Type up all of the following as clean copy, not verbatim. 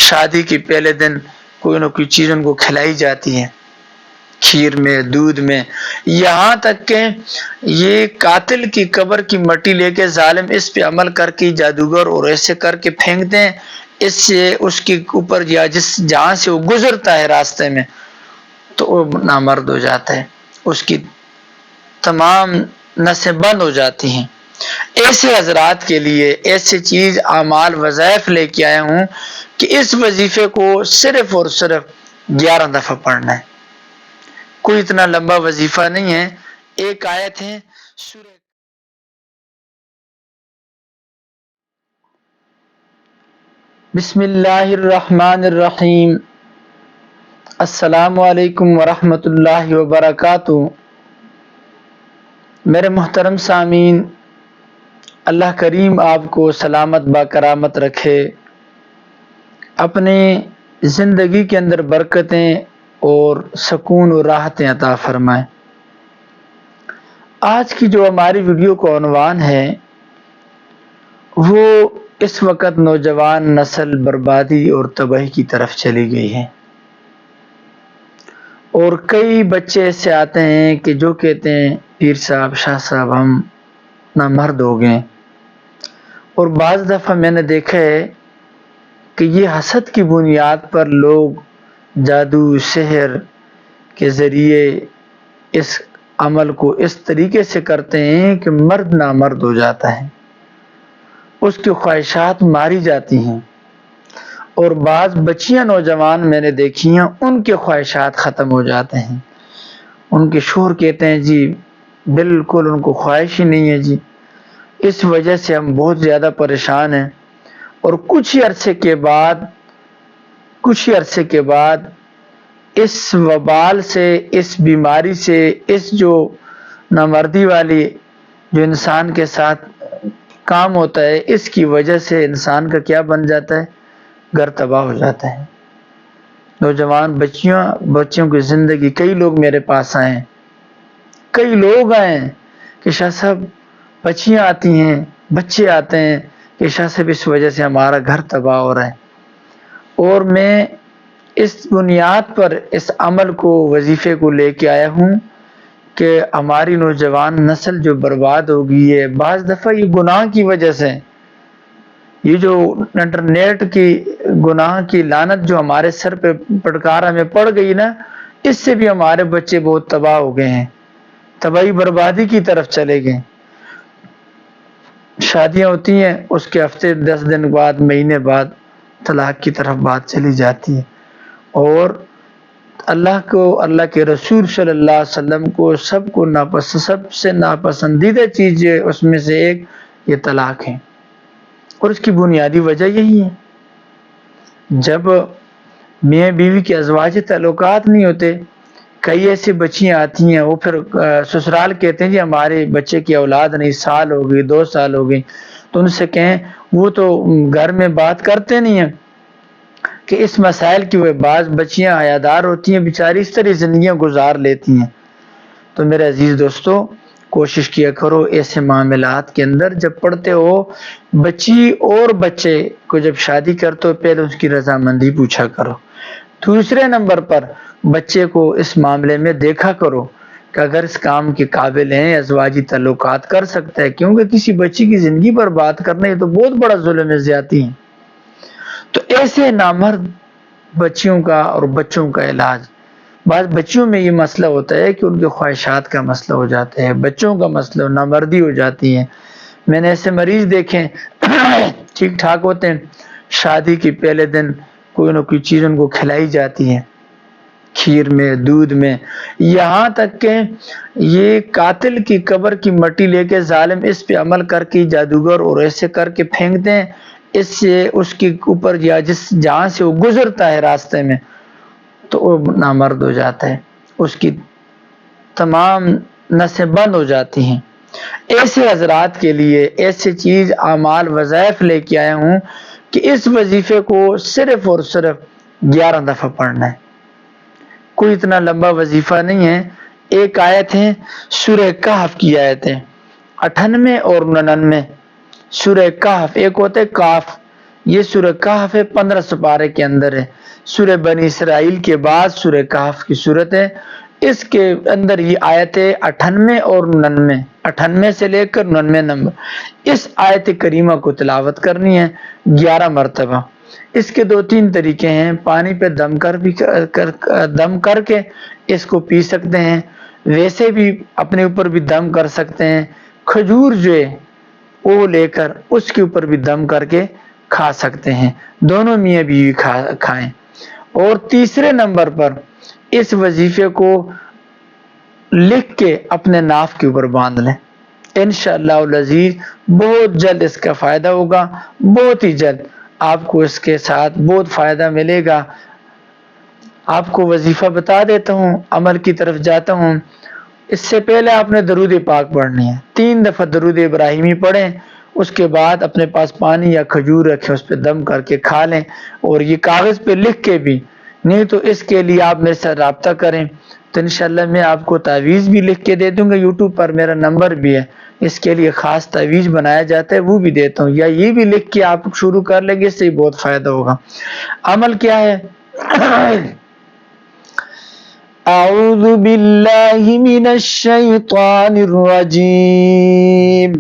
شادی کے پہلے دن کوئی نہ کوئی چیز ان کو کھلائی جاتی ہے، کھیر میں، دودھ میں، یہاں تک کہ یہ قاتل کی قبر کی مٹی لے کے ظالم اس پہ عمل کر کے جادوگر اور ایسے کر کے پھینک دیں، اس سے اس کے اوپر یا جہاں سے وہ گزرتا ہے راستے میں تو وہ نامرد ہو جاتا ہے، اس کی تمام نسیں بند ہو جاتی ہیں۔ ایسے حضرات کے لیے ایسے چیز اعمال وظائف لے کے آیا ہوں کہ اس وظیفے کو صرف اور صرف 11 دفعہ پڑھنا ہے، کوئی اتنا لمبا وظیفہ نہیں ہے، ایک آیت ہے سورہ بسم اللہ الرحمن الرحیم۔ السلام علیکم ورحمۃ اللہ وبرکاتہ۔ میرے محترم سامعین، اللہ کریم آپ کو سلامت با کرامت رکھے، اپنے زندگی کے اندر برکتیں اور سکون و راحتیں عطا فرمائے۔ آج کی جو ہماری ویڈیو کا عنوان ہے وہ اس وقت نوجوان نسل بربادی اور تباہی کی طرف چلی گئی ہے، اور کئی بچے ایسے آتے ہیں کہ جو کہتے ہیں پیر صاحب، شاہ صاحب، ہم نامرد ہو گئے، اور بعض دفعہ میں نے دیکھا ہے کہ یہ حسد کی بنیاد پر لوگ جادو سحر کے ذریعے اس عمل کو اس طریقے سے کرتے ہیں کہ مرد نامرد ہو جاتا ہے، اس کی خواہشات ماری جاتی ہیں، اور بعض بچیاں نوجوان میں نے دیکھی ہیں ان کے خواہشات ختم ہو جاتے ہیں، ان کے شوہر کہتے ہیں جی بالکل ان کو خواہش ہی نہیں ہے جی، اس وجہ سے ہم بہت زیادہ پریشان ہیں، اور کچھ ہی عرصے کے بعد اس وبال سے، اس بیماری سے، اس جو نامردی والی جو انسان کے ساتھ کام ہوتا ہے، اس کی وجہ سے انسان کا کیا بن جاتا ہے، گھر تباہ ہو جاتا ہے۔ نوجوان بچیوں کی زندگی، کئی لوگ میرے پاس آئے، کئی لوگ آئے کہ شاہ صاحب بچیاں آتی ہیں، بچے آتے ہیں کہ شاہ صاحب اس وجہ سے ہمارا گھر تباہ ہو رہا ہے، اور میں اس بنیاد پر اس عمل کو، وظیفے کو لے کے آیا ہوں کہ ہماری نوجوان نسل جو برباد ہو گئی ہے، بعض دفعہ یہ گناہ کی وجہ سے، یہ جو انٹرنیٹ کی گناہ کی لعنت جو ہمارے سر پہ پٹکار ہمیں پڑ گئی نا، اس سے بھی ہمارے بچے بہت تباہ ہو گئے ہیں، تباہی بربادی کی طرف چلے گئے۔ شادیاں ہوتی ہیں، اس کے ہفتے 10 دن بعد، مہینے بعد طلاق کی طرف بات چلی جاتی ہے، اور اللہ کے رسول صلی اللہ علیہ وسلم کو سب سے ناپسندیدہ چیز اس میں سے ایک یہ طلاق ہے، اور اس کی بنیادی وجہ یہی ہے۔ جب میاں بیوی کے ازواجی تعلقات نہیں ہوتے، کئی ایسی بچیاں آتی ہیں، وہ پھر سسرال کہتے ہیں جی ہمارے بچے کی اولاد نہیں، سال ہو گئی، 2 سال ہو گئی، تو ان سے کہیں وہ تو گھر میں بات کرتے نہیں ہیں کہ اس مسائل کی، وہ بعض بچیاں حیادار ہوتی ہیں بیچاری، اس طرح زندگیاں گزار لیتی ہیں۔ تو میرے عزیز دوستو، کوشش کیا کرو ایسے معاملات کے اندر جب پڑھتے ہو، بچی اور بچے کو جب شادی کرتے ہو پہلے اس کی رضامندی پوچھا کرو۔ دوسرے نمبر پر بچے کو اس معاملے میں دیکھا کرو کہ اگر اس کام کے قابل ہیں، ازواجی تعلقات کر سکتا ہے، کیونکہ کسی بچی کی زندگی پر بات کرنا یہ تو بہت بڑا ظلم ہے، زیادتی ہے۔ تو ایسے نامرد بچیوں کا اور بچوں کا علاج، بعض بچیوں میں یہ مسئلہ ہوتا ہے کہ ان کے خواہشات کا مسئلہ ہو جاتا ہے، بچوں کا مسئلہ نامردی ہو جاتی ہے۔ میں نے ایسے مریض دیکھے ٹھیک ٹھاک ہوتے ہیں، شادی کے پہلے دن کوئی نہ کوئی چیز ان کو کھلائی جاتی ہے، کھیر میں، دودھ میں، یہاں تک کہ یہ قاتل کی قبر کی مٹی لے کے ظالم اس پہ عمل کر کے جادوگر اور ایسے کر کے پھینک دیں، اس سے اس کے اوپر یا جہاں سے وہ گزرتا ہے راستے میں تو وہ نامرد ہو جاتا ہے، اس کی تمام نسیں بند ہو جاتی ہیں۔ ایسے حضرات کے لیے ایسے چیز اعمال وظائف لے کے آیا ہوں کہ اس وظیفے کو صرف اور صرف 11 دفعہ پڑھنا ہے، کوئی اتنا لمبا وظیفہ نہیں ہے، ایک آیت ہے سورہ کہف کی آیتیں 98 اور 99۔ سورہ کہف، ایک ہوتا ہے کاف یہ سورہ کہف ہے، 15 سپارے کے اندر ہے، سورہ بنی اسرائیل کے بعد سورہ کہف کی صورت ہے۔ اس کے اندر یہ آیت 98 اور 99، 98 سے لے کر 99 نمبر، اس آیت کریمہ کو تلاوت کرنی ہے 11 مرتبہ۔ اس کے 2-3 طریقے ہیں، پانی پہ دم کر کے اس کو پی سکتے ہیں، ویسے بھی اپنے اوپر بھی دم کر سکتے ہیں، کھجور جو ہے وہ لے کر اس کے اوپر بھی دم کر کے کھا سکتے ہیں، دونوں میاں بیوی کھائیں۔ اور تیسرے نمبر پر اس وظیفے کو لکھ کے اپنے ناف کے اوپر باندھ لیں، انشاءاللہ العزیز بہت جلد اس کا فائدہ ہوگا، بہت ہی جلد آپ کو اس کے ساتھ بہت فائدہ ملے گا۔ آپ کو وظیفہ بتا دیتا ہوں، عمل کی طرف جاتا ہوں۔ اس سے پہلے آپ نے درود پاک پڑھنی ہے، 3 دفعہ درود ابراہیمی پڑھیں، اس کے بعد اپنے پاس پانی یا کھجور رکھیں، اس پہ دم کر کے کھا لیں، اور یہ کاغذ پہ لکھ کے بھی، نہیں تو اس کے لیے آپ میرے ساتھ رابطہ کریں تو انشاءاللہ میں آپ کو تعویذ بھی لکھ کے دے دوں گا، یوٹیوب پر میرا نمبر بھی ہے، اس کے لیے خاص تعویذ بنایا جاتا ہے، وہ بھی دیتا ہوں، یا یہ بھی لکھ کے آپ شروع کر لیں گے، اس سے بہت فائدہ ہوگا۔ عمل کیا ہے؟ اعوذ باللہ من الشیطان الرجیم،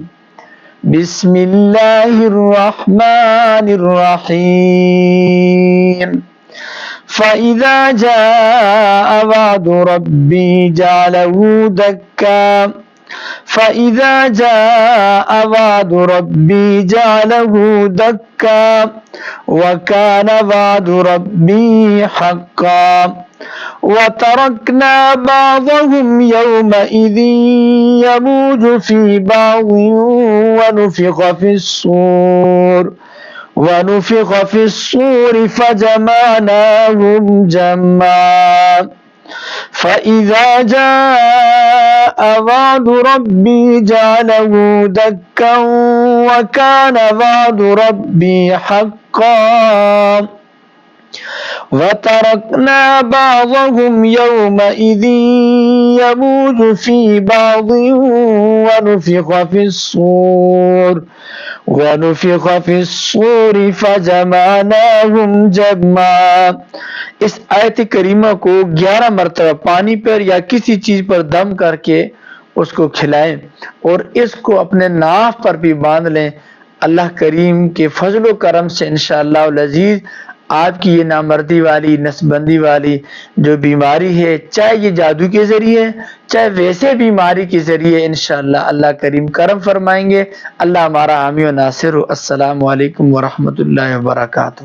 بسم اللہ الرحمن الرحیم، فَإِذَا جَاءَ وَعْدُ رَبِّي جَعَلَهُ دَكًّا فَإِذَا جَاءَ وَعْدُ رَبِّي جَعَلَهُ دَكًّا وَكَانَ وَعْدُ رَبِّي حَقًّا وَتَرَكْنَا بَعْضَهُمْ يَوْمَئِذٍ يَمُوجُ فِي بَعْضٍ ونفخ في الصور فجمعناهم جمعا فإذا جاء وعد ربي جعله دكا وكان وعد ربي حقا وتركنا بعضهم يومئذ يموج في بعض ونفخ في الصور فجمعناهم جمعا۔ اس آیت کریمہ کو 11 مرتبہ پانی پر یا کسی چیز پر دم کر کے اس کو کھلائیں، اور اس کو اپنے ناف پر بھی باندھ لیں۔ اللہ کریم کے فضل و کرم سے انشاءاللہ العزیز آپ کی یہ نامردی والی، نسبندی والی جو بیماری ہے، چاہے یہ جادو کے ذریعے چاہے ویسے بیماری کے ذریعے، انشاءاللہ اللہ کریم کرم فرمائیں گے۔ اللہ ہمارا حامی و ناصر ہو۔ السلام علیکم ورحمۃ اللہ وبرکاتہ۔